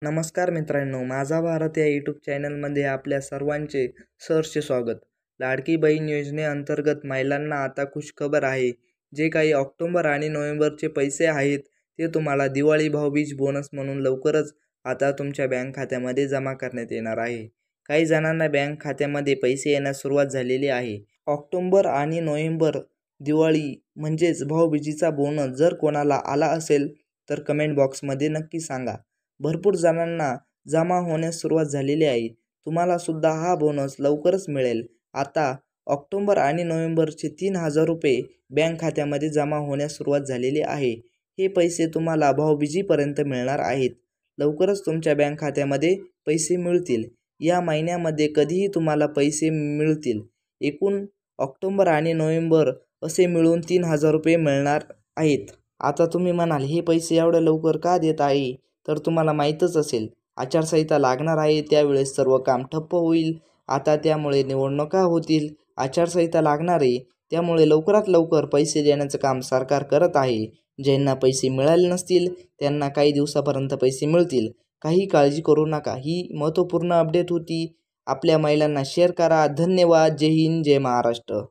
नमस्कार मित्रांनो, माझा भारत या यूट्यूब चॅनलमध्ये आपल्या सर्वांचे सहर्ष स्वागत. लाडकी बहीण योजनेअंतर्गत महिलांना आता खुशखबर आहे. जे काही ऑक्टोबर आणि नोव्हेंबरचे पैसे आहेत ते तुम्हाला दिवाळी भाऊबीज बोनस म्हणून लवकरच आता तुमच्या बँक खात्यामध्ये जमा करण्यात येणार आहे. काही जणांना बँक खात्यामध्ये पैसे येण्यास सुरुवात झालेली आहे. ऑक्टोबर आणि नोव्हेंबर दिवाळी म्हणजेच भाऊबीजेचा बोनस जर कोणाला आला असेल तर कमेंट बॉक्समध्ये नक्की सांगा. भरपूर जणांना जमा होण्यास सुरुवात झालेली आहे. तुम्हाला सुद्धा हा बोनस लवकरच मिळेल. आता ऑक्टोबर आणि नोव्हेंबरचे 3,000 रुपये बँक खात्यामध्ये जमा होण्यास सुरुवात झालेली आहे. हे पैसे तुम्हाला भाऊबीजेपर्यंत मिळणार आहेत. लवकरच तुमच्या बँक खात्यामध्ये पैसे मिळतील. या महिन्यामध्ये कधीही तुम्हाला पैसे मिळतील. एकूण ऑक्टोबर आणि नोव्हेंबर असे मिळून 3,000 रुपये मिळणार आहेत. आता तुम्ही म्हणाल हे पैसे एवढ्या लवकर का देत आहे? तर तुम्हाला माहीतच असेल आचारसंहिता लागणार आहे, त्यावेळेस सर्व काम ठप्प होईल. आता त्यामुळे निवडणुका होतील, आचारसंहिता लागणार आहे, त्यामुळे लवकरात लवकर पैसे देण्याचं काम सरकार करत आहे. ज्यांना पैसे मिळाले नसतील त्यांना काही दिवसापर्यंत पैसे मिळतील. काही काळजी करू नका. ही महत्त्वपूर्ण अपडेट होती. आपल्या महिलांना शेअर करा. धन्यवाद. जय हिंद, जय महाराष्ट्र.